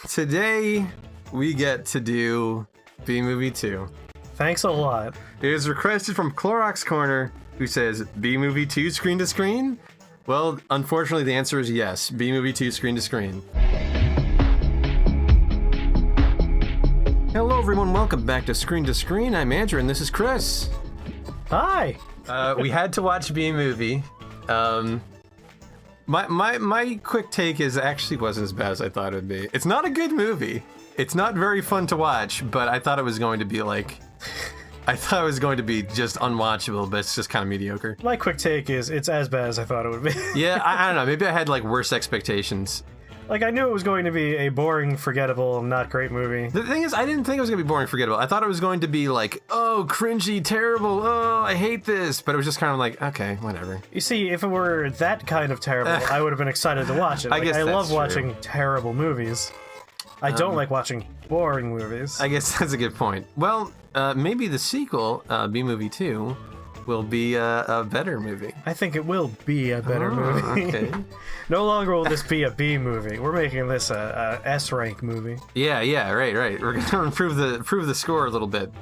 Today, we get to do B-Movie 2. Thanks a lot. It is requested from Clorox Corner, who says, B-Movie 2 screen to screen? Well, unfortunately, the answer is yes. B-Movie 2 screen to screen. Hello, everyone. Welcome back to Screen to Screen. I'm Andrew, and this is Chris. Hi. We had to watch B-Movie. My quick take is actually wasn't as bad as I thought it would be. It's not a good movie. It's not very fun to watch, but I thought it was going to be just unwatchable, but it's just kind of mediocre. My quick take is it's as bad as I thought it would be. Yeah, I don't know. Maybe I had worse expectations. I knew it was going to be a boring, forgettable, not great movie. The thing is, I didn't think it was going to be boring, forgettable. I thought it was going to be oh, cringy, terrible, oh, I hate this. But it was just kind of okay, whatever. You see, if it were that kind of terrible, I would have been excited to watch it. I guess I that's love true. watching terrible movies. I don't like watching boring movies. I guess that's a good point. Well, maybe the sequel, B-Movie 2, will be a better movie. I think it will be a better movie. Okay. No longer will this be a B movie. We're making this a S-rank movie. Yeah, right. We're gonna improve the score a little bit.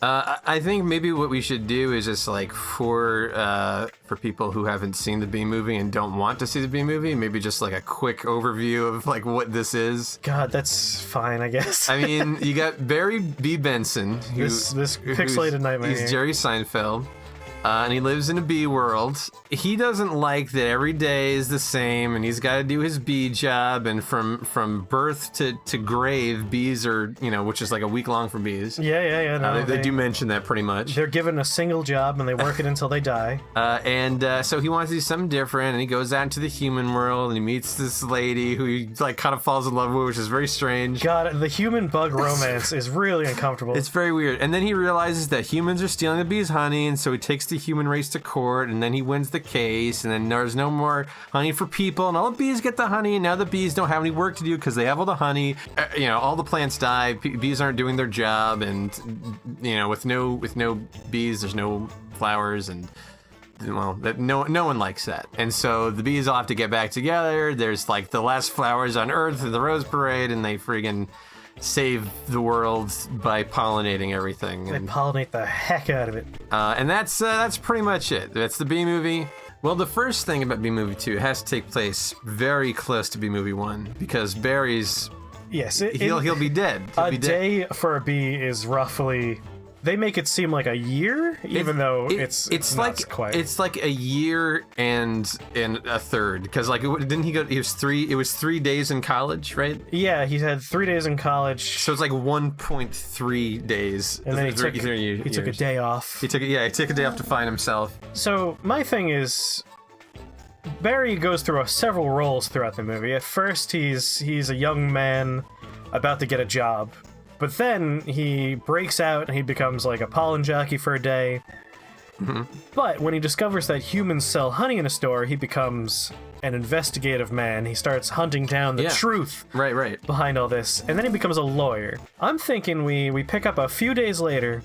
I think maybe what we should do is just for people who haven't seen the B movie and don't want to see the B movie, maybe just a quick overview of what this is. God, that's fine, I guess. I mean, you got Barry B. Benson, this pixelated nightmare. He's Jerry Seinfeld. And he lives in a bee world. He doesn't like that every day is the same, and he's got to do his bee job. And from birth to grave, bees are, which is a week long for bees. Yeah. No, they do mention that pretty much. They're given a single job, and they work it until they die. So he wants to do something different, and he goes out into the human world, and he meets this lady who he kind of falls in love with, which is very strange. God, the human-bug romance is really uncomfortable. It's very weird. And then he realizes that humans are stealing the bees' honey, and so he takes the human race to court, and then he wins the case, and then there's no more honey for people, and all the bees get the honey, and now the bees don't have any work to do because they have all the honey. All the plants die. Bees aren't doing their job, and with no bees, there's no flowers, and no one likes that. And so the bees all have to get back together. There's the last flowers on Earth in the Rose Parade, and they friggin' save the world by pollinating everything. They pollinate the heck out of it. And that's pretty much it. That's the B movie. Well, the first thing about B movie 2 has to take place very close to B movie 1 because Barry's he'll be dead. Day for a bee is roughly. They make it seem like a year, even though it's not quite. It's a year and a third, because didn't he go? It was 3 days in college, right? Yeah, he had 3 days in college. So it's 1.3 days. And then he took a day off. He took a day off to find himself. So my thing is, Barry goes through several roles throughout the movie. At first, he's a young man about to get a job. But then he breaks out and he becomes a pollen jockey for a day. Mm-hmm. But when he discovers that humans sell honey in a store, he becomes an investigative man. He starts hunting down the truth behind all this. And then he becomes a lawyer. I'm thinking we pick up a few days later,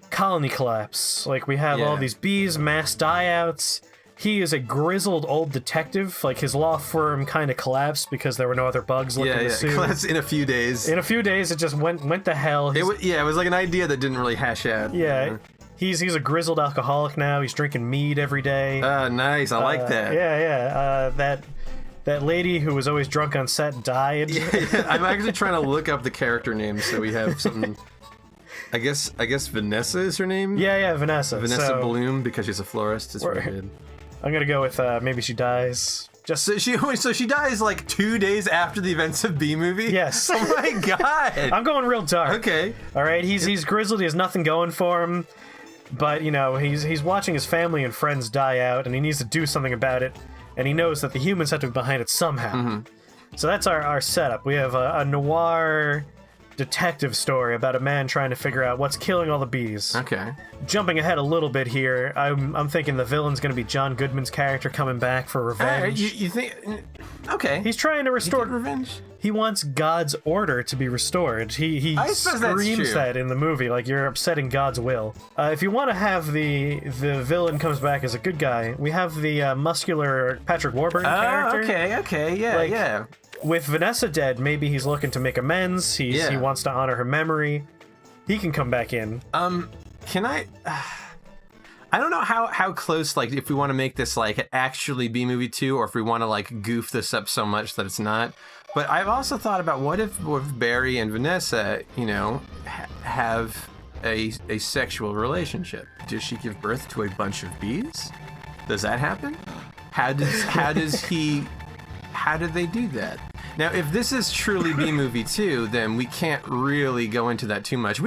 colony collapse. We have all these bees, mass die-outs. He is a grizzled old detective. His law firm kind of collapsed because there were no other bugs looking to sue. Collapsed in a few days. In a few days, it just went to hell. It was an idea that didn't really hash out. Yeah, he's a grizzled alcoholic now. He's drinking mead every day. Nice. I like that. Yeah. That lady who was always drunk on set died. Yeah. I'm actually trying to look up the character names so we have something. I guess Vanessa is her name? Yeah, Vanessa. Vanessa Bloom, because she's a florist. It's very good. I'm gonna go with maybe she dies. So she dies 2 days after the events of B movie? Yes. Oh my god. I'm going real dark. Okay. All right. He's grizzled. He has nothing going for him. But he's watching his family and friends die out, and he needs to do something about it. And he knows that the humans have to be behind it somehow. Mm-hmm. So that's our setup. We have a noir detective story about a man trying to figure out what's killing all the bees. Okay. Jumping ahead a little bit here, I'm thinking the villain's going to be John Goodman's character coming back for revenge. You think? Okay. He's trying to restore revenge. He wants God's order to be restored. He screams that in the movie, you're upsetting God's will. If you want to have the villain comes back as a good guy, we have the muscular Patrick Warburton character. Okay, yeah. with Vanessa dead, maybe he's looking to make amends. He wants to honor her memory. He can come back in. Can I? I don't know how close, like, if we want to make this like actually B-movie 2, or if we want to like goof this up so much that it's not. But I've also thought about what if Barry and Vanessa, you know, have a sexual relationship. Does she give birth to a bunch of bees? Does that happen? How do they do that? Now, if this is truly B-movie 2, then we can't really go into that too much.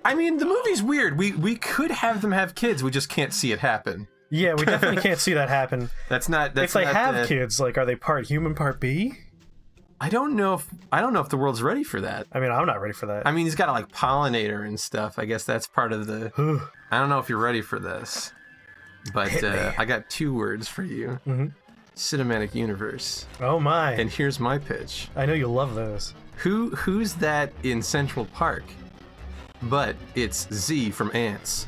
I mean, the movie's weird. We could have them have kids. We just can't see it happen. Yeah, we definitely can't see that happen. That's not. If they have kids, like, are they part human, part bee? I don't know if the world's ready for that. I mean, I'm not ready for that. I mean, he's got to like pollinate her and stuff. I guess that's part of the. I don't know if you're ready for this, but I got 2 words for you. Mm-hmm. Cinematic universe. Oh my! And here's my pitch. I know you love those. Who's that in Central Park? But it's Z from Ants.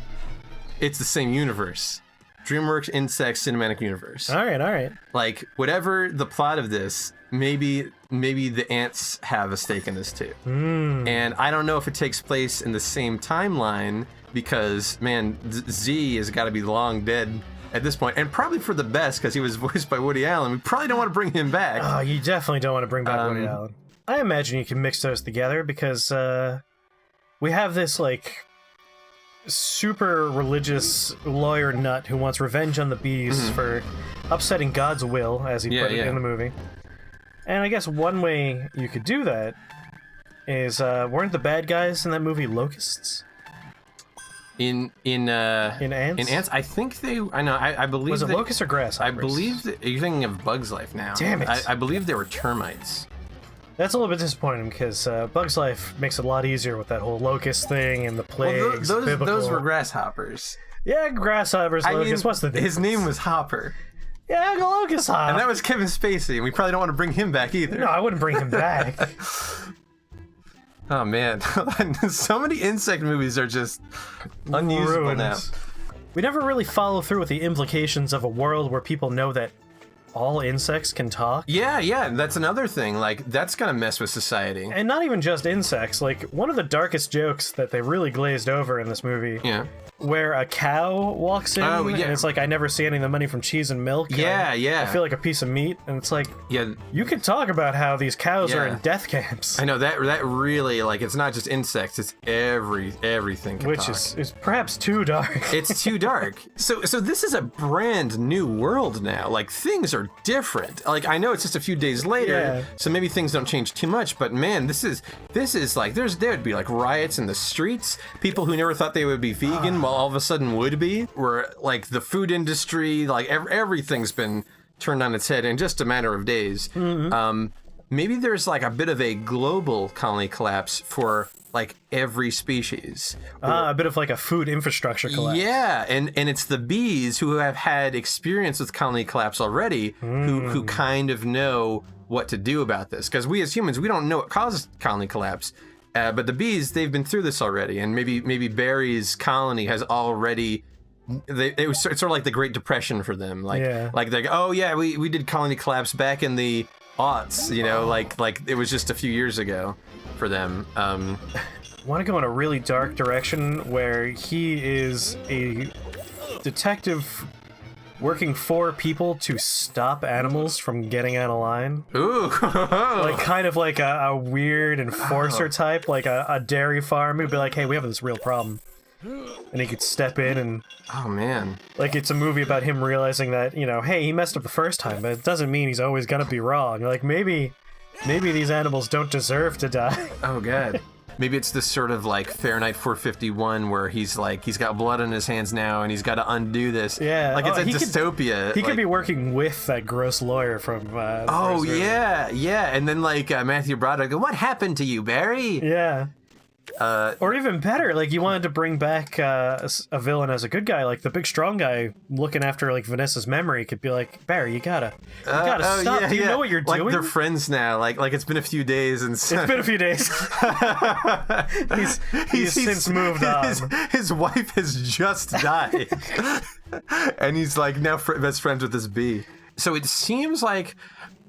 It's the same universe. DreamWorks Insects Cinematic Universe. All right. Like, whatever the plot of this, maybe the ants have a stake in this too. And I don't know if it takes place in the same timeline, because, man, Z has got to be long dead at this point, and probably for the best, because he was voiced by Woody Allen. We probably don't want to bring him back. Oh, you definitely don't want to bring back Woody Allen. I imagine you can mix those together, because we have this, like, super religious lawyer nut who wants revenge on the bees for upsetting God's will, as he put it in the movie. And I guess one way you could do that is, weren't the bad guys in that movie locusts? In Ants? In Ants, I think I believe. Was it locusts or grasshoppers? I believe you're thinking of Bug's Life now. Damn it! I believe they were termites. That's a little bit disappointing, because Bug's Life makes it a lot easier with that whole locust thing and the plagues. Well, those were grasshoppers. Yeah, grasshoppers, locusts. What's the difference? His name was Hopper. Yeah, locust hop. And that was Kevin Spacey, and we probably don't want to bring him back either. No, I wouldn't bring him back. Oh man, so many insect movies are just unusable now. We never really follow through with the implications of a world where people know that all insects can talk. Yeah, that's another thing. Like, that's gonna mess with society. And not even just insects. Like, one of the darkest jokes that they really glazed over in this movie, where a cow walks in, and it's like, I never see any of the money from cheese and milk. Yeah. I feel like a piece of meat, and it's like, you can talk about how these cows are in death camps. I know, that really, like, it's not just insects, it's everything can Which talk. is perhaps too dark. It's too dark. So this is a brand new world now. Like, things are different. Like, I know it's just a few days later, so maybe things don't change too much, but man, this is like, there'd be like riots in the streets, people who never thought they would be vegan, all of a sudden would be, where like the food industry, like everything's been turned on its head in just a matter of days. Maybe there's like a bit of a global colony collapse for like every species. A bit of like a food infrastructure collapse. Yeah, and it's the bees who have had experience with colony collapse already, who kind of know what to do about this. Because we as humans, we don't know what causes colony collapse. But the bees, they've been through this already, and maybe Barry's colony has already. It's sort of like the Great Depression for them. Like oh yeah, we did colony collapse back in the aughts, you know, like it was just a few years ago for them. Want to go in a really dark direction where he is a detective working for people to stop animals from getting out of line. Ooh. Like kind of like a weird enforcer type, like a dairy farm who'd be like, hey, we have this real problem. And he could step in and... Oh, man. Like, it's a movie about him realizing that, you know, hey, he messed up the first time, but it doesn't mean he's always gonna be wrong. Like, maybe these animals don't deserve to die. Oh, God. Maybe it's this sort of like Fahrenheit 451 where he's got blood on his hands now and he's got to undo this. Yeah. Like it's a dystopia. He could be working with that gross lawyer from Oh, yeah. And then like Matthew Broderick, what happened to you, Barry? Yeah. Or even better, like you wanted to bring back a villain as a good guy, like the big strong guy looking after like Vanessa's memory could be like, Barry, you gotta stop. Do you know what you're doing? Like they're friends now. Like it's been a few days and it's been a few days. he's since moved on. His wife has just died, and he's like now best friends with this bee. So it seems like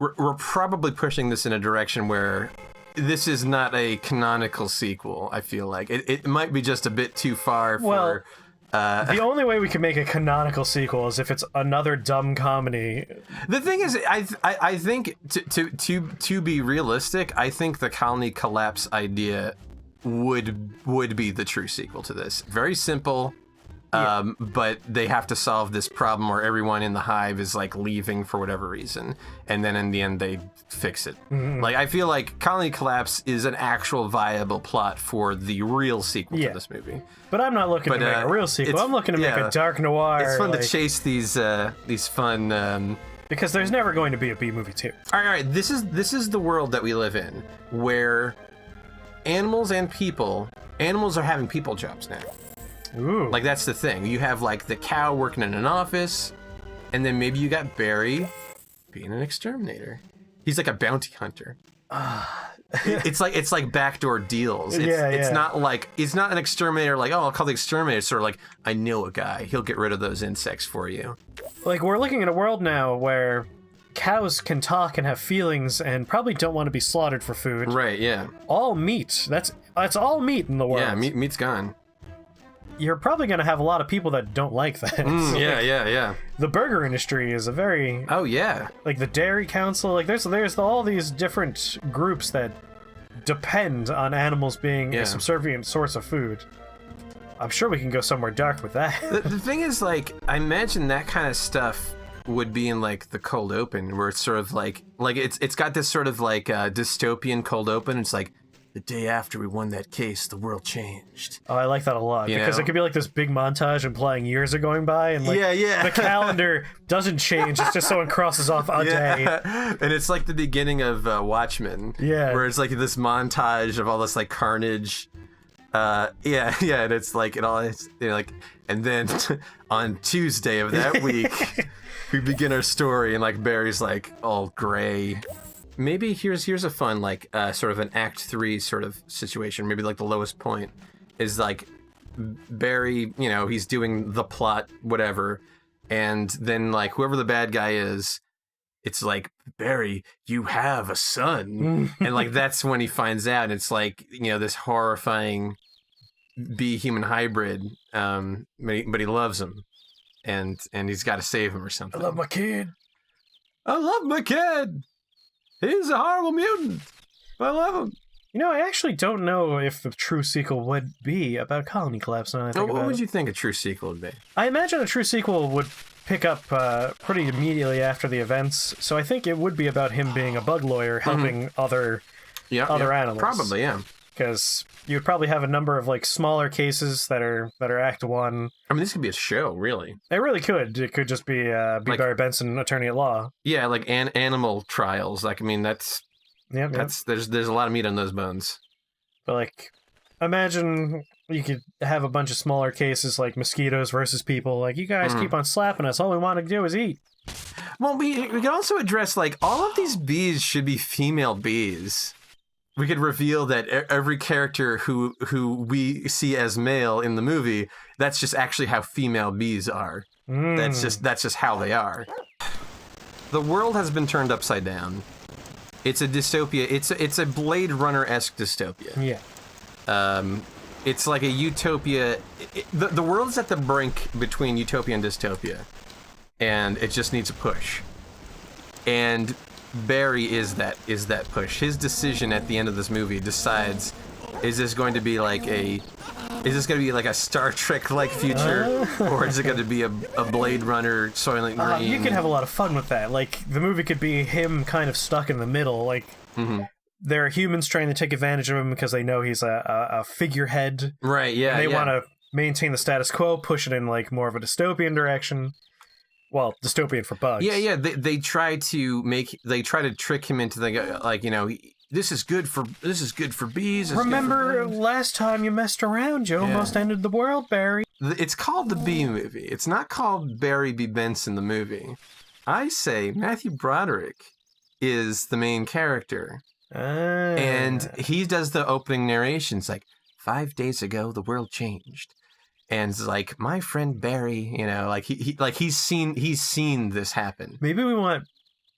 we're probably pushing this in a direction where this is not a canonical sequel. I feel like it might be just a bit too far for. The only way we can make a canonical sequel is if it's another dumb comedy. The thing is, I think to be realistic, I think the colony collapse idea would be the true sequel to this. Very simple. But they have to solve this problem where everyone in the hive is like leaving for whatever reason, and then in the end they fix it. Like I feel like Colony Collapse is an actual viable plot for the real sequel to this movie. But I'm not looking to make a real sequel. I'm looking to make a dark noir. It's fun to chase these fun. Because there's never going to be a B movie 2. All right. This is the world that we live in, where animals and animals are having people jobs now. Ooh. Like, that's the thing. You have, like, the cow working in an office, and then maybe you got Barry being an exterminator. He's like a bounty hunter. It's like backdoor deals. It's not like, it's not an exterminator like, oh, I'll call the exterminator. It's sort of like, I know a guy. He'll get rid of those insects for you. Like, we're looking at a world now where cows can talk and have feelings and probably don't want to be slaughtered for food. Right, yeah. All meat. That's all meat in the world. Yeah, meat's gone. You're probably going to have a lot of people that don't like that. Yeah. The burger industry is a very... Oh, yeah. Like the Dairy Council, like there's all these different groups that depend on animals being a subservient source of food. I'm sure we can go somewhere dark with that. The thing is, like, I imagine that kind of stuff would be in, like, the cold open, where it's sort of like it's got this sort of, like, dystopian cold open. It's like, the day after we won that case, the world changed. Oh, I like that a lot, because it could be like this big montage implying years are going by, and like the calendar doesn't change. It's just someone crosses off a day. And it's like the beginning of Watchmen. Yeah. Where it's like this montage of all this like carnage. And it's like and then on Tuesday of that week, we begin our story, and like Barry's like all gray. Maybe here's a fun, like, sort of an Act 3 sort of situation. Maybe, like, the lowest point is, like, Barry, he's doing the plot, whatever, and then, like, whoever the bad guy is, it's like, Barry, you have a son. And, like, that's when he finds out, and it's, like, this horrifying bee-human hybrid, but he loves him, and he's got to save him or something. I love my kid. He's a horrible mutant. I love him. I actually don't know if the true sequel would be about Colony Collapse. What would you think a true sequel would be? I imagine a true sequel would pick up pretty immediately after the events, so I think it would be about him being a bug lawyer helping other animals. Probably, yeah. Because you would probably have a number of like smaller cases that are Act 1. I mean, this could be a show, really. It really could. It could just be like, Barry Benson, attorney at law. Yeah, like animal trials. Like, I mean, that's there's a lot of meat on those bones. But like, imagine you could have a bunch of smaller cases like mosquitoes versus people. Like, you guys keep on slapping us. All we want to do is eat. Well, we can also address like all of these bees should be female bees. We could reveal that every character who we see as male in the movie, that's just actually how female bees are. That's just how they are. The world has been turned upside down. It's a dystopia. It's a Blade Runner-esque dystopia. Yeah. It's like a utopia. The world's at the brink between utopia and dystopia, and it just needs a push. And Barry is that push. His decision at the end of this movie decides, is this going to be like a Star Trek like future, or is it going to be a Blade Runner Soylent Green? You can have a lot of fun with that. Like, the movie could be him kind of stuck in the middle. Like, there are humans trying to take advantage of him because they know he's a figurehead. Right, yeah. And they want to maintain the status quo, push it in like more of a dystopian direction. Well, dystopian for bugs. Yeah. They try to trick him into this is good for bees. Remember last time you messed around, you almost ended the world, Barry. It's called the Bee Movie. It's not called Barry B. Benson the movie. I say Matthew Broderick is the main character. And he does the opening narrations like, 5 days ago the world changed. And it's like, my friend Barry, he's seen this happen. Maybe we want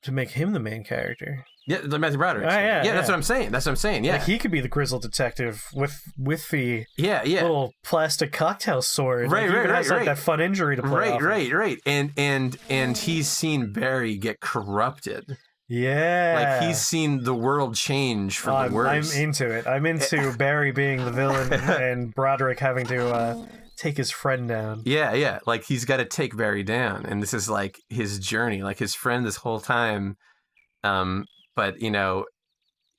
to make him the main character. Yeah, the Matthew Broderick. Yeah, that's what I'm saying. That's what I'm saying. Yeah, Like he could be the grizzled detective with the yeah. little plastic cocktail sword. Right, Like, he even right, has, right, like, that fun injury to play off of. Right. And he's seen Barry get corrupted. Yeah. Like he's seen the world change for the worse. I'm into it. I'm into Barry being the villain and Broderick having to take his friend down. Yeah. Like he's got to take Barry down, and this is like his journey, like his friend this whole time. But you know,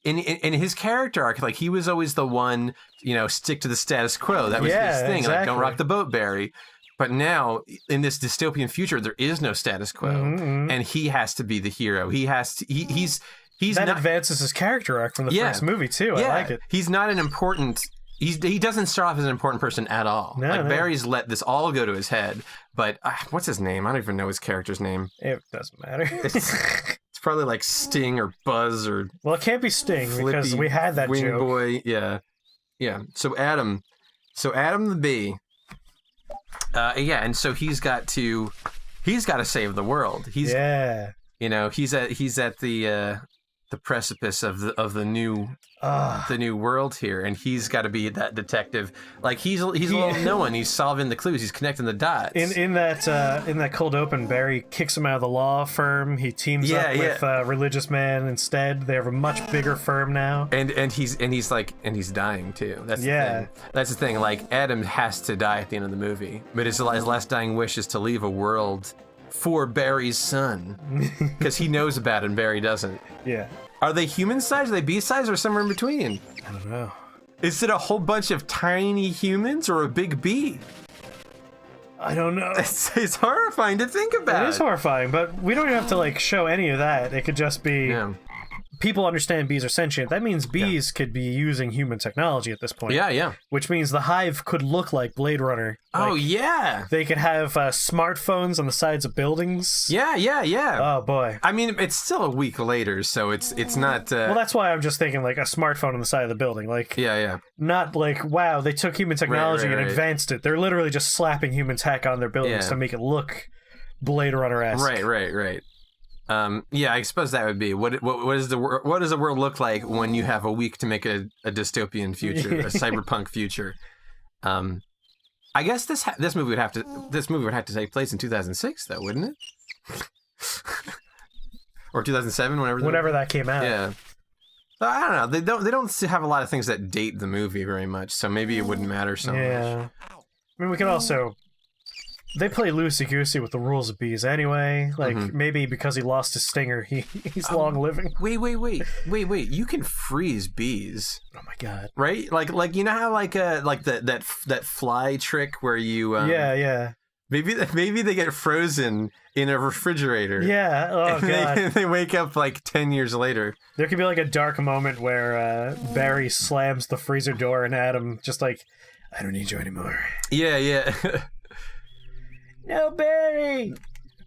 in his character arc, like he was always the one, you know, stick to the status quo. That was his thing. Exactly. Like don't rock the boat, Barry. But now in this dystopian future, there is no status quo, and he has to be the hero. He has to. He's that not, advances his character arc from the first movie too. Yeah, I like it. He's not an important. He doesn't start off as an important person at all. No, like no. Barry's let this all go to his head. But what's his name? I don't even know his character's name. It doesn't matter. It's probably like Sting or Buzz or Well, it can't be Sting because Flippy we had that Wing joke. Boy. Yeah. So Adam the Bee. And so he's got to save the world. He's you know he's at the precipice of the new world here, and he's got to be that detective. Like he's a little no one. He's solving the clues. He's connecting the dots. In that cold open, Barry kicks him out of the law firm. He teams up with Religious Man instead. They have a much bigger firm now. And he's dying too. That's the thing. That's the thing. Like Adam has to die at the end of the movie, but his last dying wish is to leave a world for Barry's son, because he knows about it and Barry doesn't. Yeah. Are they human size? Are they bee size, or somewhere in between? I don't know. Is it a whole bunch of tiny humans or a big bee? I don't know. It's horrifying to think about. It is horrifying, but we don't even have to like show any of that. It could just be people understand bees are sentient. That means bees could be using human technology at this point. Yeah. Which means the hive could look like Blade Runner. Oh, yeah. They could have smartphones on the sides of buildings. Yeah. Oh, boy. I mean, it's still a week later, so it's not... Well, that's why I'm just thinking, like, a smartphone on the side of the building. Like, yeah. Not like, wow, they took human technology and advanced it. They're literally just slapping human tech on their buildings to make it look Blade Runner-esque. Right. I suppose that would be what does the world look like when you have a week to make a dystopian future, a cyberpunk future? I guess this movie would have to take place in 2006, though, wouldn't it? Or 2007, whenever that came out. Yeah. I don't know. They don't have a lot of things that date the movie very much, so maybe it wouldn't matter so much. I mean, we could also. They play loosey-goosey with the rules of bees anyway. Like, maybe because he lost his stinger, he's long-living. Wait. You can freeze bees. Oh, my God. Right? Like you know how, like that fly trick where you... Yeah. Maybe they get frozen in a refrigerator. Yeah, oh, God. They wake up, like, 10 years later. There could be, like, a dark moment where Barry slams the freezer door and Adam just like, I don't need you anymore. Yeah. No, Barry,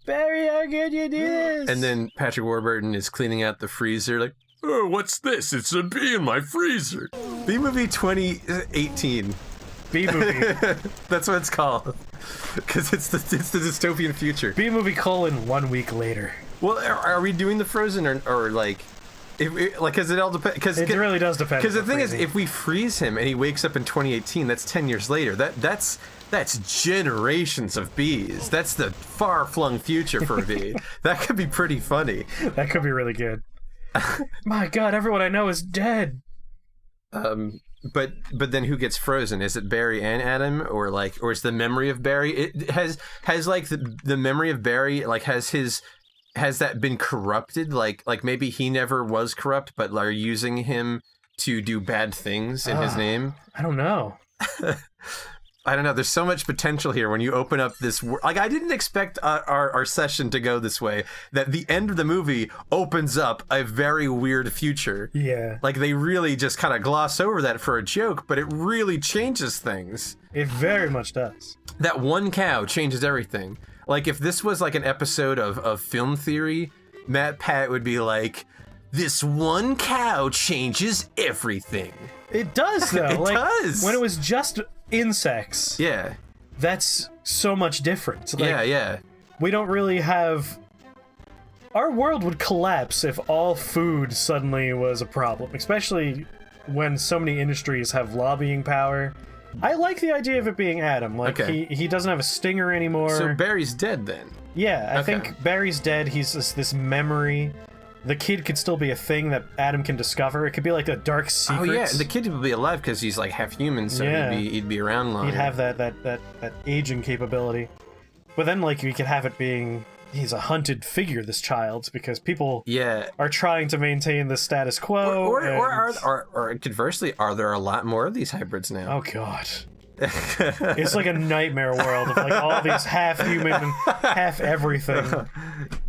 how could you do this? And then Patrick Warburton is cleaning out the freezer, like, oh, what's this? It's a bee in my freezer. Bee Movie 2018. Bee Movie. That's what it's called, because it's the dystopian future. Bee Movie : 1 week later. Well, are we doing the Frozen or like? Because it all depends. Because it really does depend. Because the thing is, if we freeze him and he wakes up in 2018, that's 10 years later. That's generations of bees. That's the far-flung future for a bee. That could be pretty funny. That could be really good. My God, everyone I know is dead. But then who gets frozen? Is it Barry and Adam, or is the memory of Barry? It has like the memory of Barry, like has that been corrupted? Like maybe he never was corrupt, but are using him to do bad things in his name? I don't know. I don't know. There's so much potential here when you open up this. Like, I didn't expect our session to go this way. That the end of the movie opens up a very weird future. Yeah. Like, they really just kind of gloss over that for a joke, but it really changes things. It very much does. That one cow changes everything. Like, if this was like an episode of Film Theory, Matt Pat would be like, this one cow changes everything. It does, though. It does. When it was just insects. Yeah. That's so much different. Like, yeah. We don't really have our world would collapse if all food suddenly was a problem, especially when so many industries have lobbying power. I like the idea of it being Adam. Like, Okay. he doesn't have a stinger anymore. So Barry's dead then. Yeah, I Okay. think Barry's dead. He's this memory. The kid could still be a thing that Adam can discover. It could be like a dark secret. Oh yeah, the kid would be alive because he's like half human, so Yeah. he'd be around longer. He'd have that aging capability. But then, like, we could have it being he's a hunted figure, this child, because people Yeah. are trying to maintain the status quo. Or conversely, are there a lot more of these hybrids now? Oh god. It's like a nightmare world of like all these half human and half everything.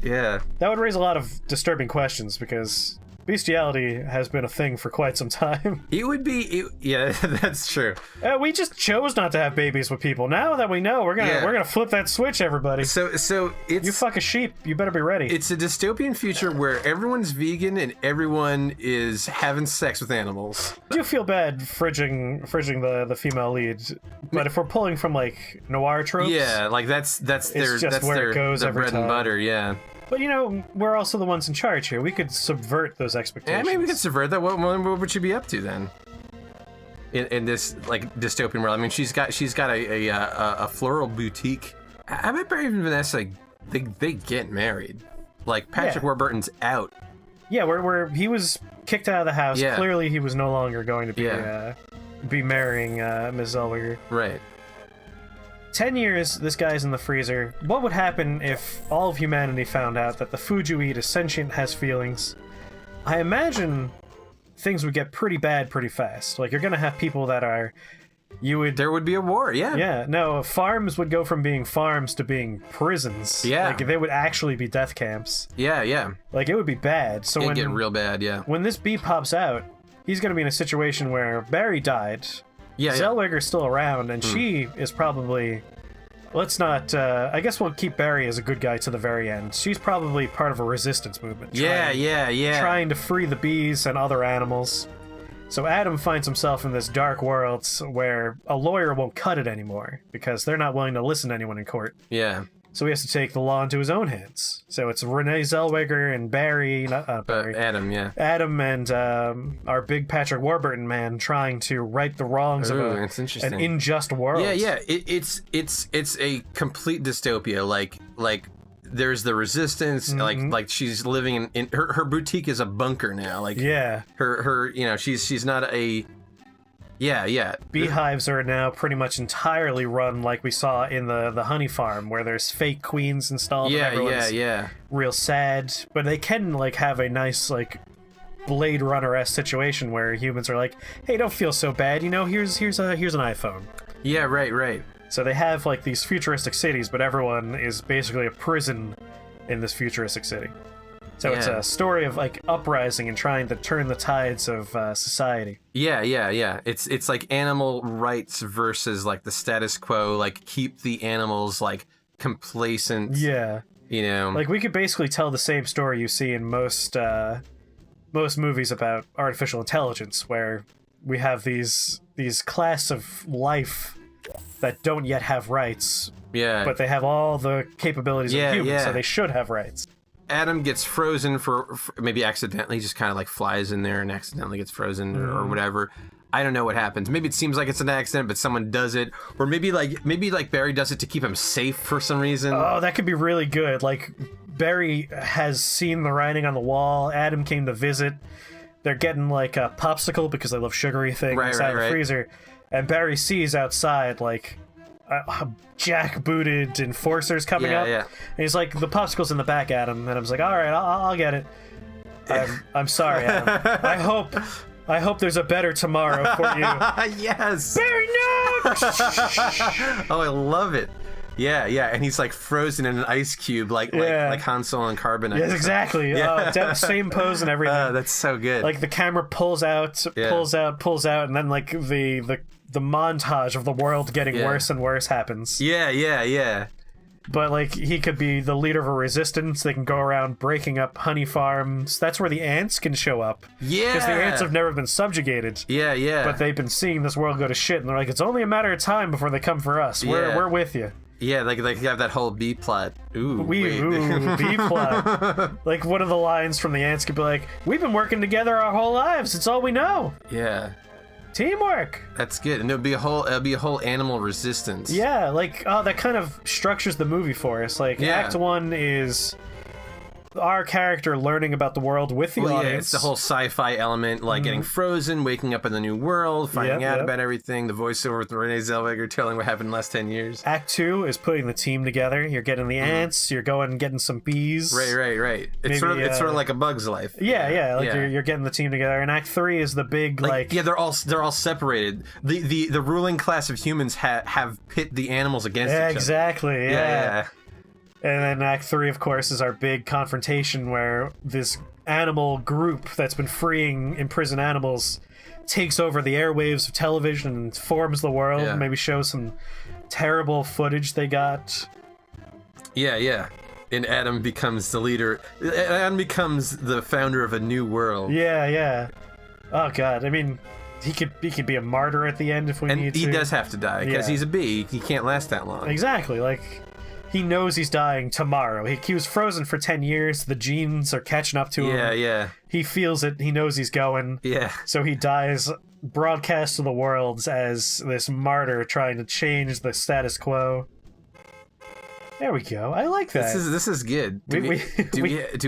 Yeah. That would raise a lot of disturbing questions because bestiality has been a thing for quite some time. It would be. Yeah, that's true. We just chose not to have babies with people. Now that we know, we're gonna flip that switch, everybody. So it's You fuck a sheep, you better be ready. It's a dystopian future where everyone's vegan and everyone is having sex with animals. I do feel bad fridging the female lead, but if we're pulling from like noir tropes, Yeah, like that's their just that's where their, it goes their every bread time. and butter. Yeah. But you know, we're also the ones in charge here. We could subvert those Yeah, expectations. maybe we could subvert that. What would she be up to then? In this like dystopian world, I mean, she's got a floral boutique. I bet Barry and Vanessa they get married. Like Patrick Yeah. Warburton's out. Yeah, where he was kicked out of the house. Yeah. Clearly, he was no longer going to be Yeah. be marrying Ms. Zellweger. Right. 10 years, this guy's in the freezer. What would happen if all of humanity found out that the food you eat is sentient, has feelings? I imagine things would get pretty bad pretty fast. Like, you're gonna have people that are... There would be a war. Yeah. Yeah, no, farms would go from being farms to being prisons. Yeah. Like, they would actually be death camps. Yeah. Yeah. Like, it would be bad. So It'd when, get real bad. Yeah. when this bee pops out, he's gonna be in a situation where Barry died, Yeah. Yeah. Zellweger's still around, and she is probably... Let's not... I guess we'll keep Barry as a good guy to the very end. She's probably part of a resistance movement. Yeah. Yeah. Trying to free the bees and other animals. So Adam finds himself in this dark world where a lawyer won't cut it anymore because they're not willing to listen to anyone in court. Yeah. So he has to take the law into his own hands. So it's Renee Zellweger and Barry, Barry, Adam. Yeah. Adam and our big Patrick Warburton man trying to right the wrongs Ooh, of that's interesting. an unjust world. Yeah, yeah. It's a complete dystopia. Like there's the resistance. Like she's living in her boutique is a bunker now. Like Yeah. her she's not a. Yeah. Beehives are now pretty much entirely run like we saw in the honey farm, where there's fake queens installed. and everyone's Yeah. real sad, but they can like have a nice like Blade Runner-esque situation where humans are like, hey, don't feel so bad, you know, here's an iPhone. Yeah. Right. So they have like these futuristic cities, but everyone is basically a prison in this futuristic city. So it's Yeah. a story of like uprising and trying to turn the tides of society. Yeah. It's like animal rights versus like the status quo. Like keep the animals like complacent. Yeah. You know. Like we could basically tell the same story you see in most movies about artificial intelligence, where we have these class of life that don't yet have rights, Yeah. but they have all the capabilities Yeah, of humans, yeah. so they should have rights. Adam gets frozen for maybe accidentally, just kind of like flies in there and accidentally gets frozen or whatever. I don't know what happens. Maybe it seems like it's an accident, but someone does it, or maybe like Barry does it to keep him safe for some reason. Oh, that could be really good. Like Barry has seen the writing on the wall. Adam came to visit. They're getting like a popsicle because they love sugary things out of the freezer, and Barry sees outside like jack-booted enforcers coming up. Yeah. And he's like, the popsicle's in the back, Adam. And I was like, all right, I'll get it. I'm sorry, Adam. I hope there's a better tomorrow for you. Yes. Barry, no! Oh, I love it. Yeah, and he's like frozen in an ice cube, like Han Solo and Carbonite. Yes, exactly. Same pose and everything. That's so good. Like the camera pulls out, and then like the montage of the world getting worse and worse happens. Yeah. But like he could be the leader of a resistance. They can go around breaking up honey farms. That's where the ants can show up. Yeah. Because the ants have never been subjugated. Yeah. But they've been seeing this world go to shit, and they're like, it's only a matter of time before they come for us. We're with you. Yeah, like you have that whole B plot. Ooh, B plot. Like one of the lines from the ants could be like, "We've been working together our whole lives. It's all we know. Yeah, Teamwork." that's good. And it'll be a whole animal resistance. Yeah, like that kind of structures the movie for us. Like Yeah. Act 1 is our character learning about the world with the Well, audience. yeah, it's the whole sci-fi element, like getting frozen, waking up in the new world, finding Yep, out yep. about everything. The voiceover with Renee Zellweger telling what happened in the last 10 years. Act 2 is putting the team together. You're getting the ants. You're going and getting some bees. Right. It's Maybe, sort of like A Bug's Life. Yeah. Like Yeah. You're getting the team together. And Act 3 is the big like yeah, they're all separated. The ruling class of humans have pit the animals against each other. exactly. Yeah. And then Act 3, of course, is our big confrontation where this animal group that's been freeing imprisoned animals takes over the airwaves of television and forms the world. Yeah. Maybe shows some terrible footage they got. Yeah. And Adam becomes the leader. Adam becomes the founder of a new world. Yeah. Oh god, I mean, he could be a martyr at the end if we And need he to. does have to die because Yeah. he's a bee. He can't last that long. Exactly, like he knows he's dying tomorrow. He was frozen for 10 years. The genes are catching up to him. Yeah. He feels it. He knows he's going. Yeah. So he dies broadcast to the world as this martyr trying to change the status quo. There we go. I like that. This is good. Do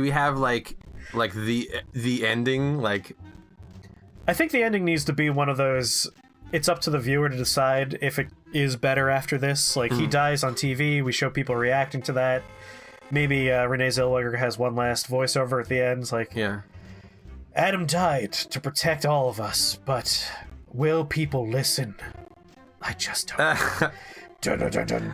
we have like the ending like? I think the ending needs to be one of those. It's up to the viewer to decide if it is better after this. Like he dies on TV, we show people reacting to that. Maybe Renee Zellweger has one last voiceover at the end, like Yeah. Adam died to protect all of us, but will people listen? I just don't. Dun, dun, dun, dun, dun.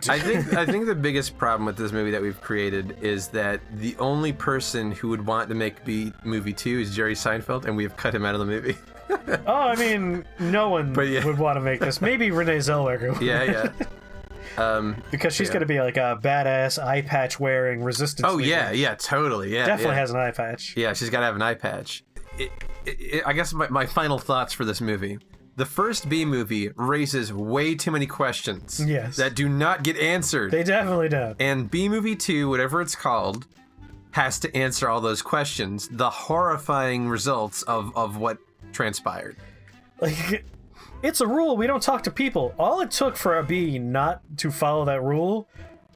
I think the biggest problem with this movie that we've created is that the only person who would want to make movie 2 is Jerry Seinfeld, and we have cut him out of the movie. Oh, I mean, no one yeah. would want to make this. Maybe Renee Zellweger. Yeah. Because she's going to be like a badass eye patch wearing resistance. Oh leader. yeah, totally. Yeah, Definitely yeah. has an eye patch. Yeah, she's got to have an eye patch. I guess my final thoughts for this movie. The first B movie raises way too many questions Yes. that do not get answered. They definitely do. And B movie 2, whatever it's called, has to answer all those questions. The horrifying results of what transpired. Like, it's a rule. We don't talk to people. All it took for a bee not to follow that rule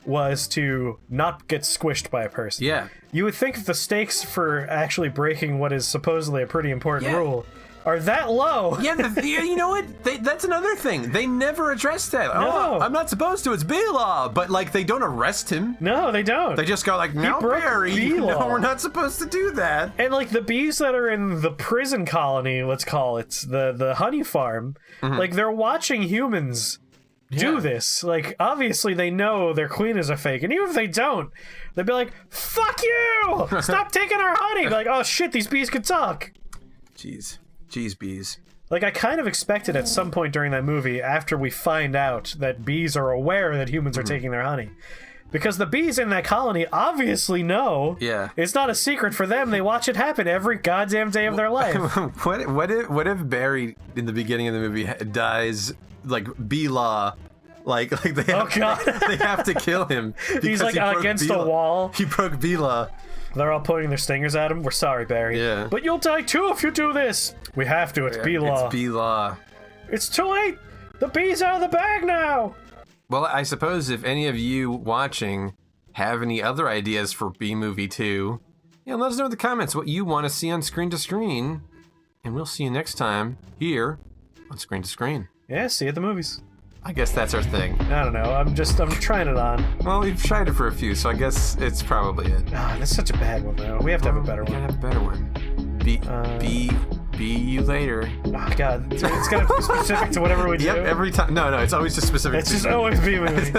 was to not get squished by a person. Yeah. You would think the stakes for actually breaking what is supposedly a pretty important Yeah. rule are that low. Yeah, you know what? That's another thing. They never address that. No. Oh, I'm not supposed to. It's bee law. But, like, they don't arrest him. No, they don't. They just go like, no, broke Barry, bee no, law." we're not supposed to do that. And like the bees that are in the prison colony, let's call it the honey farm, like they're watching humans do Yeah. this. Like obviously they know their queen is a fake, and even if they don't, they'd be like, "Fuck you! Stop taking our honey!" Be like, "Oh shit, these bees could talk." Jeez, bees. Like I kind of expected at some point during that movie, after we find out that bees are aware that humans are taking their honey. Because the bees in that colony obviously know. Yeah. It's not a secret for them. They watch it happen every goddamn day of their life. What if Barry in the beginning of the movie dies like bee law? Like they have, God. they have to kill him. He's because like he broke against bee a law. wall. He broke bee law. They're all pointing their stingers at him. We're sorry, Barry. Yeah. But you'll die too if you do this. We have to. It's bee law. It's bee law. It's too late. The bee's out of the bag now. Well, I suppose if any of you watching have any other ideas for B movie 2, let us know in the comments what you want to see on Screen to Screen. And we'll see you next time here on Screen to Screen. Yeah, see you at the movies. I guess that's our thing. I don't know. I'm trying it on. Well, we've tried it for a few, so I guess it's probably it. Ah, that's such a bad one, though. We have to have a better We gotta one. have a better one. Be you later. Oh, God. It's got to be specific to whatever we do. Yep, every time. No, it's always just specific. It's just always be movie.